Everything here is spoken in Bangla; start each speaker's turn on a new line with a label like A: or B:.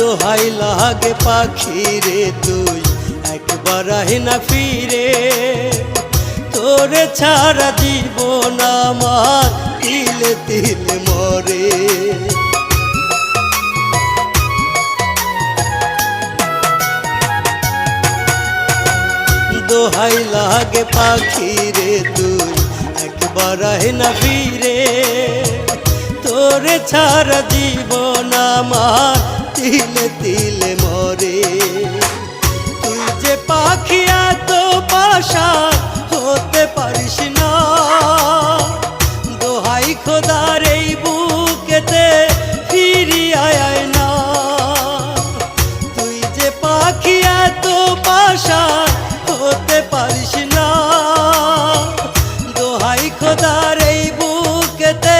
A: দোহাই লাগে পাখি রে তুই একবার আহে না ফিরে, তোরে ছাড়া জীবন আমার তিলে তিলে মরে। দোহাই লাগে পাখি রে তুই একবার আহে না ফিরে, তোরে ছাড়া জীবন আমার তিলে তিলে মরে। তুই যে পাখি এত পাশান হতে পারিস না, দোহাই খোদার এই বুকেতে ফিরিয়ে আয় না। তুই যে পাখি এত পাশান হতে পারিস না, দোহাই খোদার এই বুকেতে।